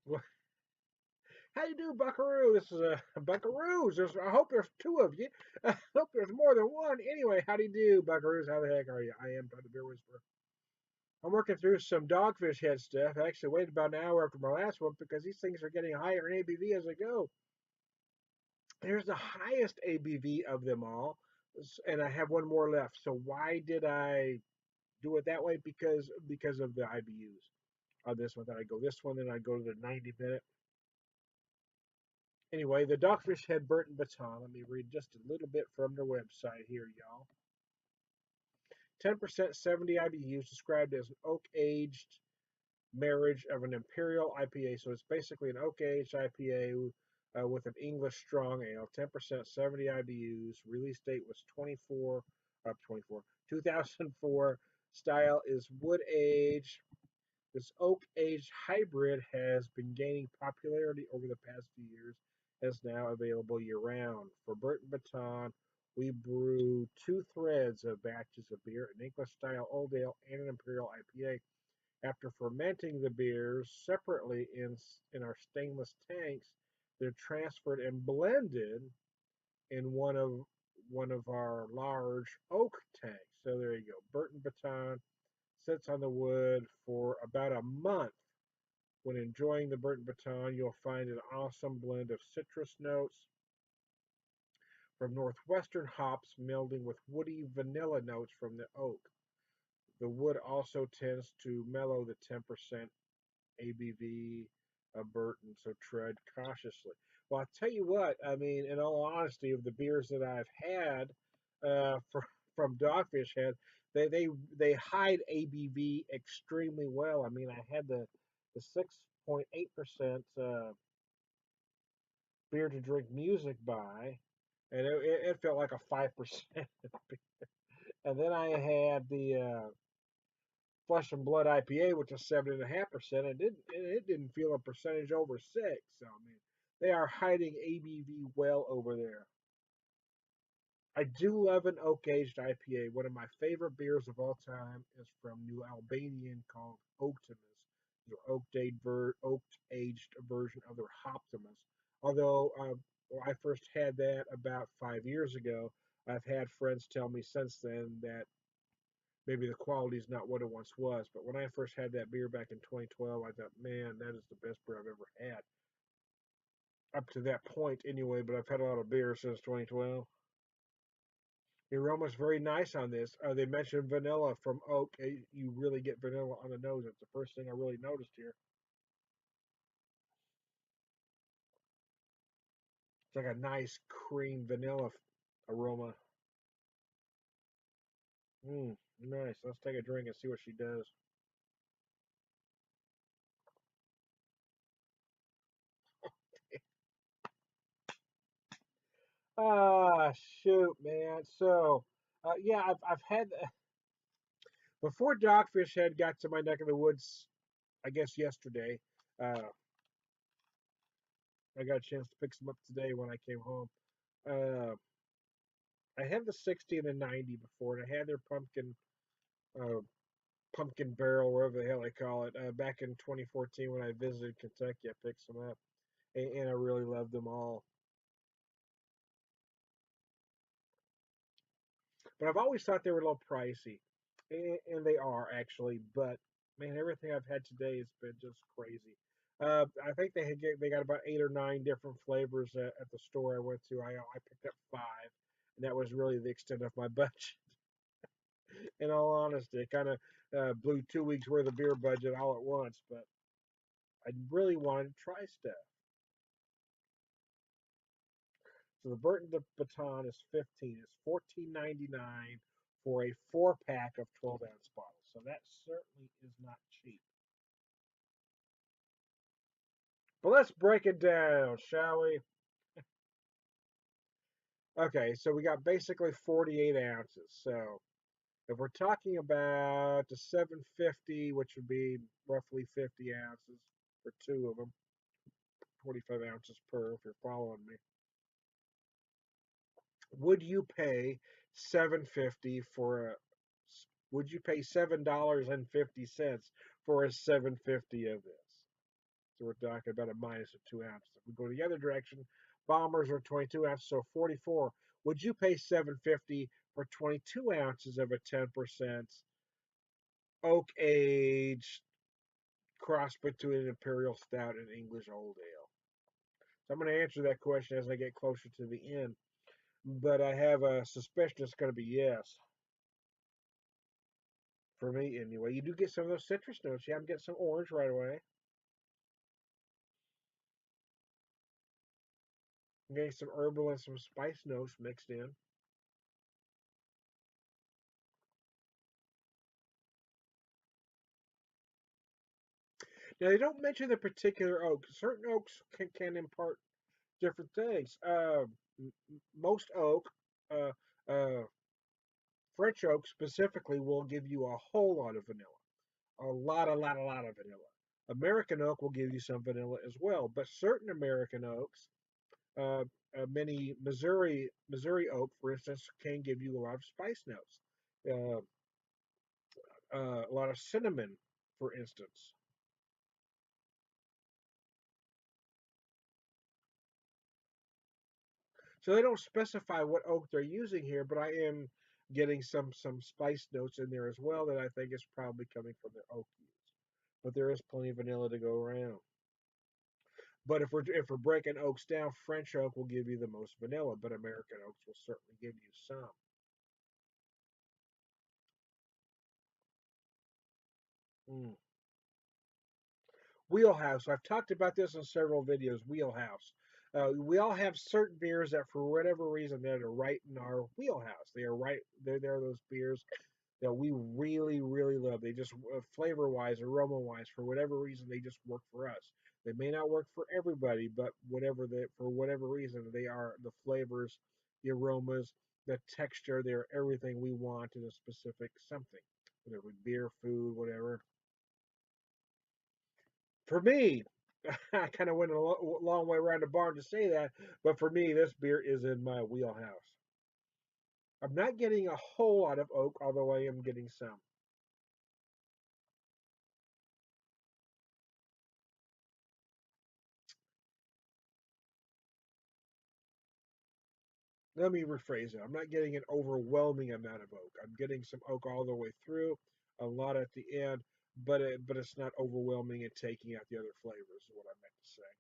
Well, how you do, Buckaroo? This is Buckaroos. I hope there's two of you. I hope there's more than one. Anyway, how do you do, Buckaroos? How the heck are you? I am Todd the Beer Whisperer. I'm working through some Dogfish head stuff. I actually waited about an hour after my last one because these things are getting higher in ABV as I go. Here's the highest ABV of them all, and I have one more left. So why did I do it that way? Because of the IBUs on this one. Then I go this one, then I go to the 90-minute. Anyway, the Dogfish Head Burton Baton. Let me read just a little bit from their website here, y'all. 10% 70 IBUs described as an oak aged marriage of an imperial IPA. So it's basically an oak aged IPA with an English strong ale. 10% 70 IBUs. Release date was 2004. Style is wood aged. This oak aged hybrid has been gaining popularity over the past few years and is now available year round. For Burton Baton, we brew two threads of batches of beer, an English style old ale and an imperial IPA. After fermenting the beers separately in our stainless tanks, they're transferred and blended in one of our large oak tanks. So there you go. Burton Baton sits on the wood for about a month. When enjoying the Burton Baton, you'll find an awesome blend of citrus notes from northwestern hops melding with woody vanilla notes from the oak. The wood also tends to mellow the 10% ABV of Burton, so tread cautiously. Well, I'll tell you what, I mean, in all honesty, of the beers that I've had from Dogfish Head, they hide ABV extremely well. I mean, I had the 6.8% beer to drink music by, and it felt like a 5%. And then I had the Flesh and Blood IPA, which is 7.5%. It didn't feel a percentage over 6. So I mean, they are hiding ABV well over there. I do love an oak aged IPA. One of my favorite beers of all time is from New Albanian called Optimus, their oak aged version of their Hoptimus. Although when I first had that about 5 years ago, I've had friends tell me since then that maybe the quality is not what it once was. But when I first had that beer back in 2012, I thought, man, that is the best beer I've ever had. Up to that point, anyway. But I've had a lot of beer since 2012. The aroma's very nice on this. They mentioned vanilla from oak. You really get vanilla on the nose. It's the first thing I really noticed here. It's like a nice cream vanilla aroma. Nice. Let's take a drink and see what she does. Ah, shoot, man. So, yeah, I've had before Dogfish Head got to my neck of the woods. I guess yesterday. Uh, I got a chance to pick some up today when I came home. Uh, I had the 60 and the 90 before, and I had their uh, pumpkin barrel, wherever the hell they call it, back in 2014 when I visited Kentucky. I picked some up, and I really loved them all. But I've always thought they were a little pricey, and they are actually. But man, everything I've had today has been just crazy. I think they got about 8 or 9 different flavors at the store I went to. I picked up 5, and that was really the extent of my budget. In all honesty, it kind of blew 2 weeks worth of beer budget all at once. But I really wanted to try stuff. So the Burton de Baton is 15. It's 14.99 for a 4 pack of 12-ounce bottles. So that certainly is not cheap. But let's break it down, shall we? Okay, so we got basically 48 ounces. So if we're talking about the 750, which would be roughly 50 ounces for two of them, 25 ounces per, if you're following me, would you pay 750 for a would you pay $7.50 for a 750 of this? So we're talking about a minus of 2 ounces. If we go the other direction, bombers are 22 ounces, so 44. Would you pay 750 for 22 ounces of a 10% oak age cross between an imperial stout and English old ale? So I'm going to answer that question as I get closer to the end, but I have a suspicion it's going to be yes for me anyway. You do get some of those citrus notes. Yeah, I'm getting some orange right away. I'm getting some herbal and some spice notes mixed in. Now they don't mention the particular oak. Certain oaks can impart different things. Most oak, uh, uh, French oak specifically, will give you a whole lot of vanilla. A lot of vanilla. American oak will give you some vanilla as well, but certain American oaks, uh, many Missouri oak, for instance, can give you a lot of spice notes. Uh, a lot of cinnamon, for instance. So they don't specify what oak they're using here, but I am getting some spice notes in there as well that I think is probably coming from their oak use. But there is plenty of vanilla to go around. But if we're breaking oaks down, French oak will give you the most vanilla, but American oaks will certainly give you some. Mm. Wheelhouse. I've talked about this in several videos. Wheelhouse. We all have certain beers that, for whatever reason, that are right in our wheelhouse. They are right. They're those beers that we really, really love. They just flavor wise, aroma wise, for whatever reason, they just work for us. They may not work for everybody, but for whatever reason, they are the flavors, the aromas, the texture. They're everything we want in a specific something, whether it be beer, food, whatever. For me, I kind of went a long way around the barn to say that, but for me, this beer is in my wheelhouse. I'm not getting a whole lot of oak, although I am getting some. Let me rephrase it. I'm not getting an overwhelming amount of oak. I'm getting some oak all the way through, a lot at the end, but it's not overwhelming and taking out the other flavors. Is what I meant to say.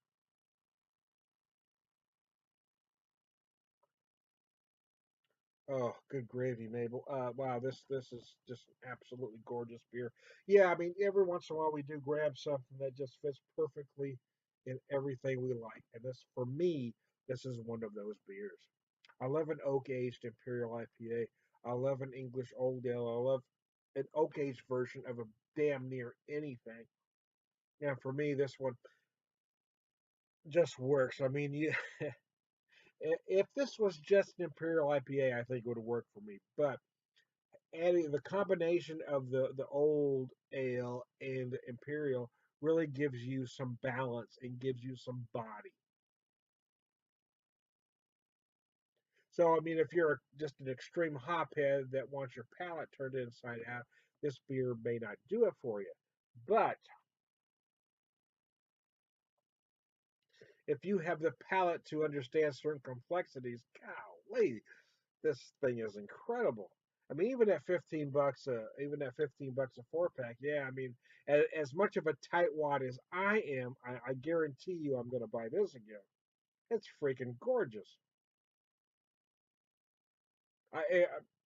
Oh, good gravy, Mabel. Wow, this is just an absolutely gorgeous beer. Yeah, I mean, every once in a while we do grab something that just fits perfectly in everything we like, and this, for me, this is one of those beers. I love an oak aged imperial IPA. I love an English old ale. I love an oak aged version of a damn near anything. And for me, this one just works. I mean, if this was just an imperial IPA, I think it would work for me, but adding the combination of the old ale and the imperial really gives you some balance and gives you some body. So I mean, if you're just an extreme hophead that wants your palate turned inside out, this beer may not do it for you. But if you have the palate to understand certain complexities, golly, this thing is incredible. I mean, even at $15 a 4 pack, yeah. I mean, as much of a tightwad as I am, I guarantee you, I'm going to buy this again. It's freaking gorgeous. I,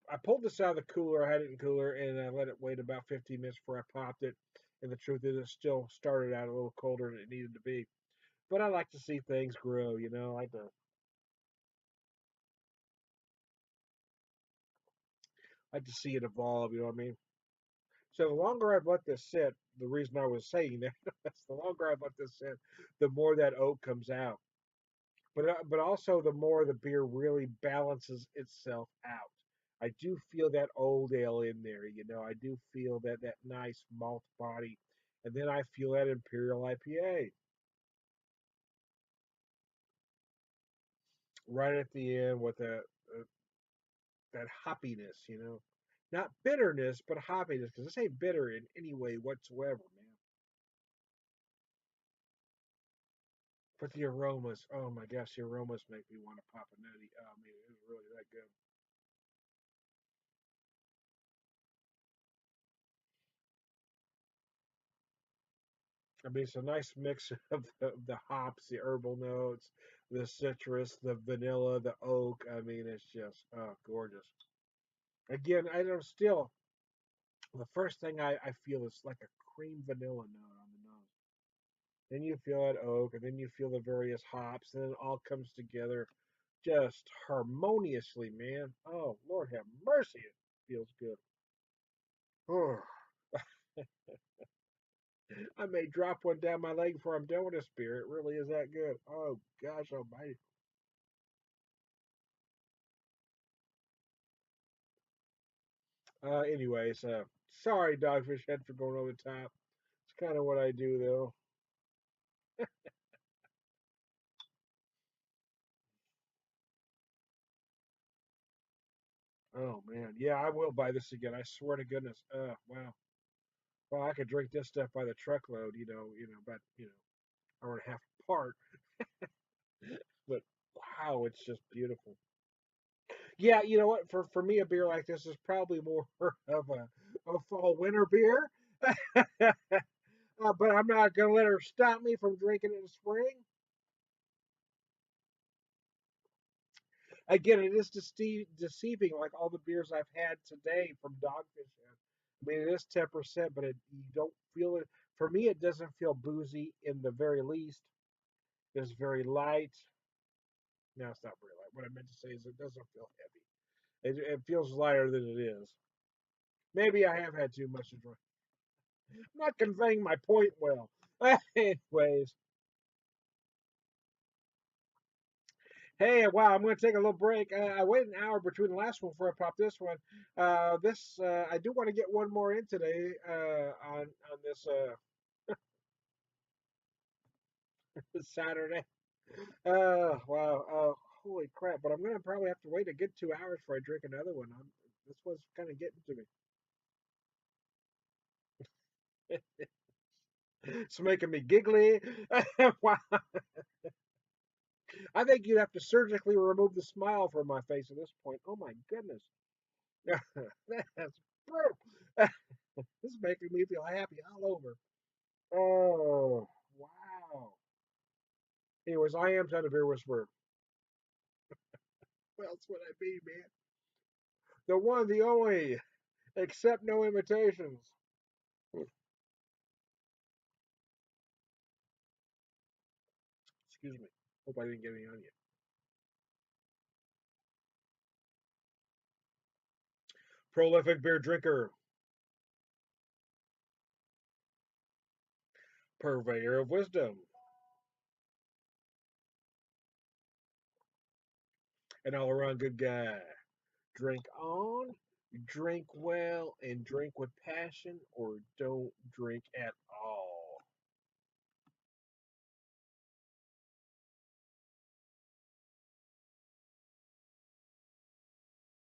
I pulled this out of the cooler. I had it in cooler, and I let it wait about 15 minutes before I popped it. And the truth is, it still started out a little colder than it needed to be. But I like to see things grow. I like to see it evolve. You know what I mean? So the longer I've let this sit, the reason I was saying that, that's the longer I've let this sit, the more that oak comes out. But also the more the beer really balances itself out. I do feel that old ale in there. I do feel that nice malt body, and then I feel that imperial IPA right at the end with that hoppiness. Not bitterness, but hoppiness. Because this ain't bitter in any way whatsoever, man. But the aromas, oh my gosh, the aromas make me want to pop a nutty. Oh man, it was really that good. I mean, it's a nice mix of the hops, the herbal notes, the citrus, the vanilla, the oak. I mean, it's just gorgeous. Again, I don't still. The first thing I feel is like a cream vanilla note on the nose. Then you feel that oak, and then you feel the various hops, and then it all comes together just harmoniously, man. Oh, Lord have mercy, it feels good. Oh, I may drop one down my leg before I'm done with this beer. It really is that good. Oh, gosh almighty. Anyways, sorry, Dogfish Head, for going over the top. It's kind of what I do, though. Oh, man. Yeah, I will buy this again. I swear to goodness. Wow. Well, I could drink this stuff by the truckload, about, hour and a half apart. But wow, it's just beautiful. Yeah, you know what? For me, a beer like this is probably more of a fall winter beer. But I'm not gonna let her stop me from drinking it in spring. Again, it is deceiving, like all the beers I've had today from Dogfish. I mean, it is 10%, but you don't feel it. For me, it doesn't feel boozy in the very least. It's very light. No, it's not very light. What I meant to say is it doesn't feel heavy. It feels lighter than it is. Maybe I have had too much to drink. I'm not conveying my point well. Anyways, hey, wow, I'm going to take a little break. I waited an hour between the last one before I popped this one. I do want to get one more in today on this Saturday. Wow, holy crap! But I'm going to probably have to wait a good 2 hours before I drink another one. This one's kind of getting to me. It's making me giggly. Wow, I think you'd have to surgically remove the smile from my face at this point. Oh my goodness. That's brutal. This is making me feel happy all over. Oh, wow. Anyways, I am trying to beer whisperer. Well, that's what I mean, man. The one, the only. Accept no imitations. Excuse me. Hope I didn't get any on you. Prolific beer drinker. Purveyor of Wisdom. An all around good guy. Drink on, drink well, and drink with passion, or don't drink at all.